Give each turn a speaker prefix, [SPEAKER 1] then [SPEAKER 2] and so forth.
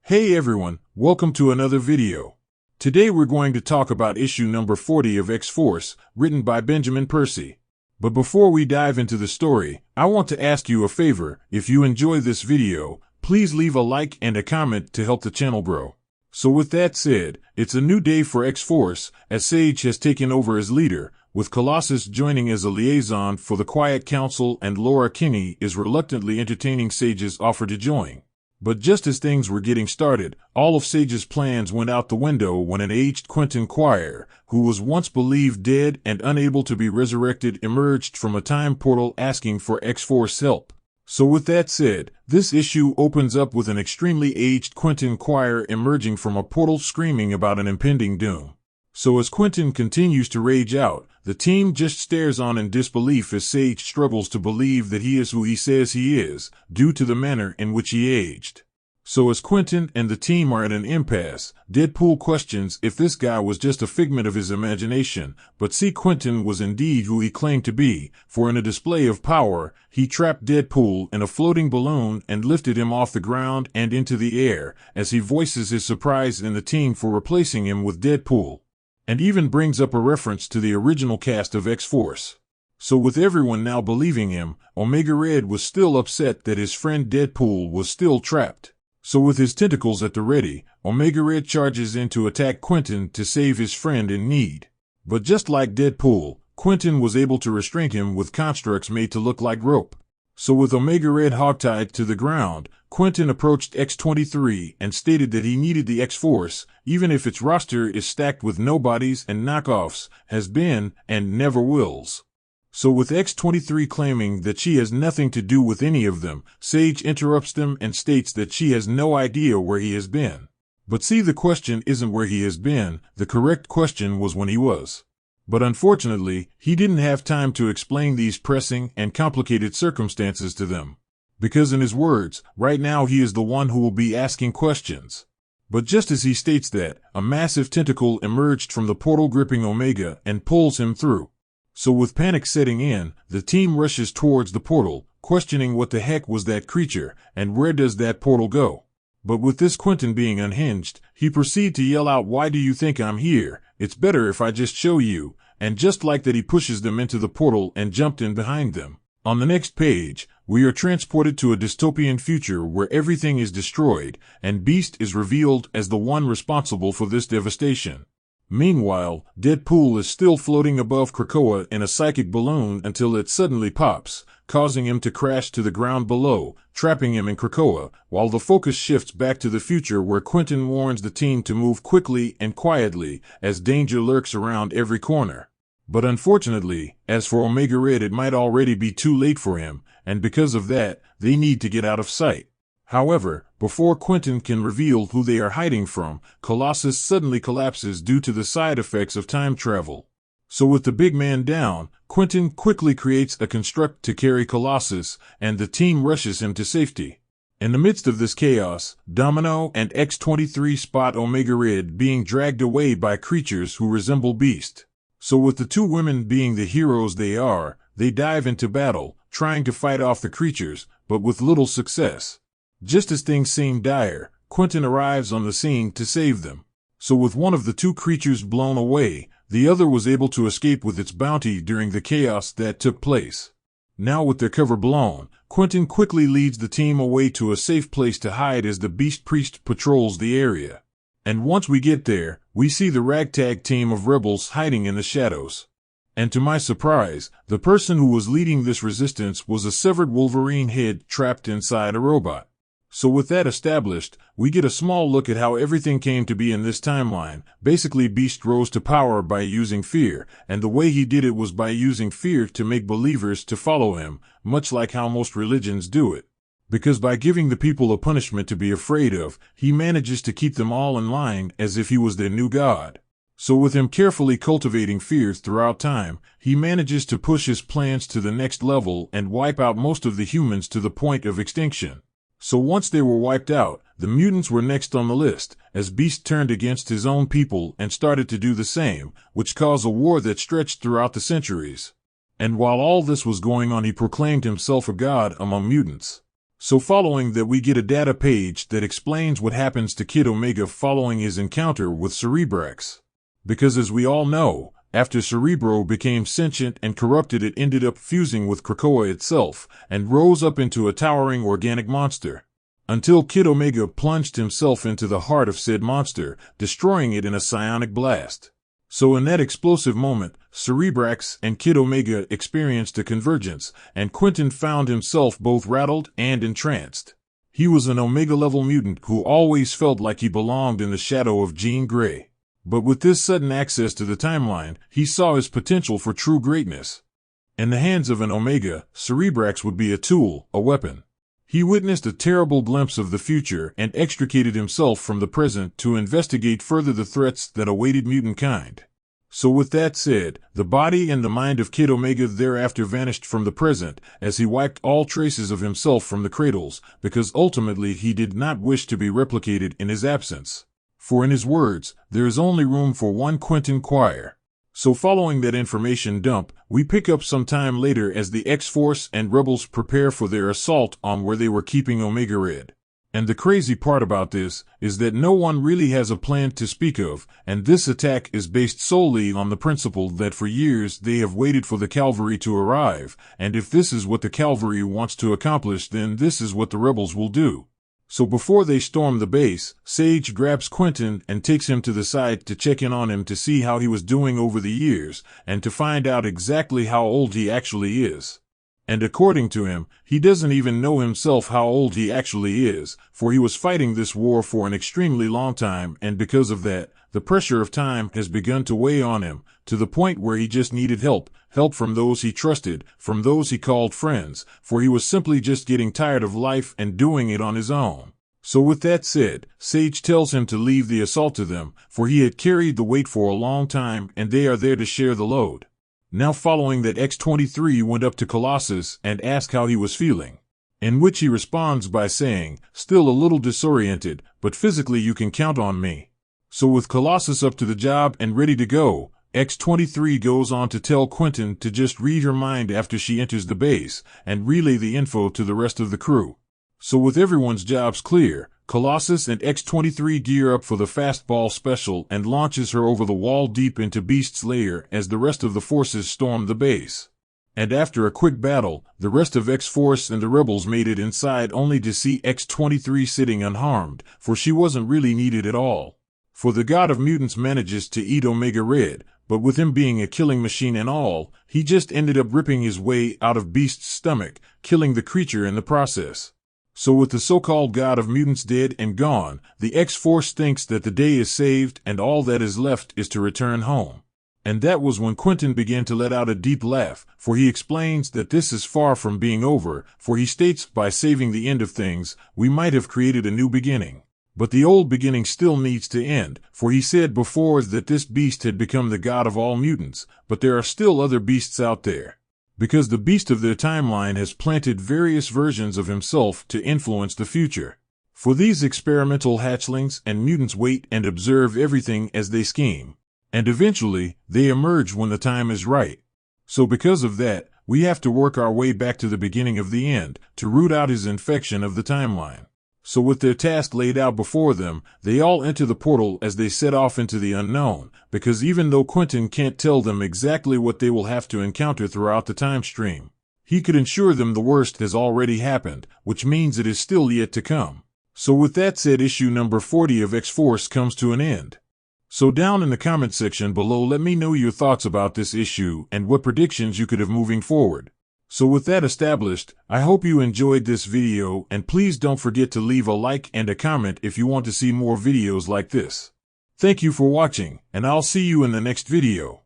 [SPEAKER 1] Hey everyone, welcome to another video. Today we're going to talk about issue number 40 of X-Force, written by Benjamin Percy. But before we dive into the story, I want to ask you a favor. If you enjoy this video, please leave a like and a comment to help the channel grow. So with that said, it's a new day for X-Force, as Sage has taken over as leader, with Colossus joining as a liaison for the Quiet Council, and Laura Kinney is reluctantly entertaining Sage's offer to join. But just as things were getting started, all of Sage's plans went out the window when an aged Quentin Quire, who was once believed dead and unable to be resurrected, emerged from a time portal asking for X-Force help. So with that said, this issue opens up with an extremely aged Quentin Quire emerging from a portal screaming about an impending doom. So as Quentin continues to rage out, the team just stares on in disbelief as Sage struggles to believe that he is who he says he is, due to the manner in which he aged. So as Quentin and the team are at an impasse, Deadpool questions if this guy was just a figment of his imagination, but see, Quentin was indeed who he claimed to be, for in a display of power, he trapped Deadpool in a floating balloon and lifted him off the ground and into the air, as he voices his surprise in the team for replacing him with Deadpool, and even brings up a reference to the original cast of X-Force. So with everyone now believing him, Omega Red was still upset that his friend Deadpool was still trapped. So with his tentacles at the ready, Omega Red charges in to attack Quentin to save his friend in need. But just like Deadpool, Quentin was able to restrain him with constructs made to look like rope. So with Omega Red hogtied to the ground, Quentin approached X-23 and stated that he needed the X-Force, even if its roster is stacked with nobodies and knockoffs, has been, and never wills. So with X-23 claiming that she has nothing to do with any of them, Sage interrupts them and states that she has no idea where he has been. But see, the question isn't where he has been, the correct question was when he was. But unfortunately, he didn't have time to explain these pressing and complicated circumstances to them. Because in his words, right now he is the one who will be asking questions. But just as he states that, a massive tentacle emerged from the portal gripping Omega and pulls him through. So with panic setting in, the team rushes towards the portal, questioning what the heck was that creature, and where does that portal go? But with this Quentin being unhinged, he proceeds to yell out, "Why do you think I'm here? It's better if I just show you," and just like that he pushes them into the portal and jumped in behind them. On the next page, we are transported to a dystopian future where everything is destroyed, and Beast is revealed as the one responsible for this devastation. Meanwhile, Deadpool is still floating above Krakoa in a psychic balloon until it suddenly pops, causing him to crash to the ground below, trapping him in Krakoa, while the focus shifts back to the future where Quentin warns the team to move quickly and quietly, as danger lurks around every corner. But unfortunately, as for Omega Red, it might already be too late for him, and because of that, they need to get out of sight. However, before Quentin can reveal who they are hiding from, Colossus suddenly collapses due to the side effects of time travel. So with the big man down, Quentin quickly creates a construct to carry Colossus, and the team rushes him to safety. In the midst of this chaos, Domino and X-23 spot Omega Red being dragged away by creatures who resemble Beast. So with the two women being the heroes they are, they dive into battle, trying to fight off the creatures, but with little success. Just as things seem dire, Quentin arrives on the scene to save them. So with one of the two creatures blown away, the other was able to escape with its bounty during the chaos that took place. Now with their cover blown, Quentin quickly leads the team away to a safe place to hide as the Beast Priest patrols the area. And once we get there, we see the ragtag team of rebels hiding in the shadows. And to my surprise, the person who was leading this resistance was a severed Wolverine head trapped inside a robot. So with that established, we get a small look at how everything came to be in this timeline. Basically, Beast rose to power by using fear, and the way he did it was by using fear to make believers to follow him, much like how most religions do it. Because by giving the people a punishment to be afraid of, he manages to keep them all in line as if he was their new god. So with him carefully cultivating fears throughout time, he manages to push his plans to the next level and wipe out most of the humans to the point of extinction. So once they were wiped out, the mutants were next on the list, as Beast turned against his own people and started to do the same, which caused a war that stretched throughout the centuries. And while all this was going on, he proclaimed himself a god among mutants. So following that, we get a data page that explains what happens to Kid Omega following his encounter with Cerebrax. Because as we all know, after Cerebro became sentient and corrupted, it ended up fusing with Krakoa itself and rose up into a towering organic monster. Until Kid Omega plunged himself into the heart of said monster, destroying it in a psionic blast. So in that explosive moment, Cerebrax and Kid Omega experienced a convergence, and Quentin found himself both rattled and entranced. He was an Omega-level mutant who always felt like he belonged in the shadow of Jean Grey. But with this sudden access to the timeline, he saw his potential for true greatness. In the hands of an Omega, Cerebrax would be a tool, a weapon. He witnessed a terrible glimpse of the future and extricated himself from the present to investigate further the threats that awaited mutant kind. So with that said, the body and the mind of Kid Omega thereafter vanished from the present as he wiped all traces of himself from the cradles, because ultimately he did not wish to be replicated in his absence. For in his words, there is only room for one Quentin Quire. So following that information dump, we pick up some time later as the X-Force and Rebels prepare for their assault on where they were keeping Omega Red. And the crazy part about this is that no one really has a plan to speak of, and this attack is based solely on the principle that for years they have waited for the cavalry to arrive, and if this is what the cavalry wants to accomplish, then this is what the rebels will do. So before they storm the base, Sage grabs Quentin and takes him to the side to check in on him to see how he was doing over the years, and to find out exactly how old he actually is. And according to him, he doesn't even know himself how old he actually is, for he was fighting this war for an extremely long time, and because of that, the pressure of time has begun to weigh on him, to the point where he just needed help from those he trusted, from those he called friends, for he was simply just getting tired of life and doing it on his own. So with that said, Sage tells him to leave the assault to them, for he had carried the weight for a long time and they are there to share the load. Now following that, X-23 went up to Colossus and asked how he was feeling, in which he responds by saying, "Still a little disoriented, but physically you can count on me." So with Colossus up to the job and ready to go, X-23 goes on to tell Quentin to just read her mind after she enters the base, and relay the info to the rest of the crew. So with everyone's jobs clear, Colossus and X-23 gear up for the fastball special and launches her over the wall deep into Beast's lair as the rest of the forces storm the base. And after a quick battle, the rest of X-Force and the rebels made it inside only to see X-23 sitting unharmed, for she wasn't really needed at all. For the God of Mutants manages to eat Omega Red, but with him being a killing machine and all, he just ended up ripping his way out of Beast's stomach, killing the creature in the process. So with the so-called God of Mutants dead and gone, the X-Force thinks that the day is saved and all that is left is to return home. And that was when Quentin began to let out a deep laugh, for he explains that this is far from being over, for he states, by saving the end of things, we might have created a new beginning. But the old beginning still needs to end, for he said before that this beast had become the god of all mutants, but there are still other beasts out there. Because the beast of their timeline has planted various versions of himself to influence the future. For these experimental hatchlings and mutants wait and observe everything as they scheme. And eventually, they emerge when the time is right. So because of that, we have to work our way back to the beginning of the end, to root out his infection of the timeline. So with their task laid out before them, they all enter the portal as they set off into the unknown, because even though Quentin can't tell them exactly what they will have to encounter throughout the time stream, he could ensure them the worst has already happened, which means it is still yet to come. So with that said, issue number 40 of X-Force comes to an end. So down in the comment section below, let me know your thoughts about this issue and what predictions you could have moving forward. So with that established, I hope you enjoyed this video, and please don't forget to leave a like and a comment if you want to see more videos like this. Thank you for watching, and I'll see you in the next video.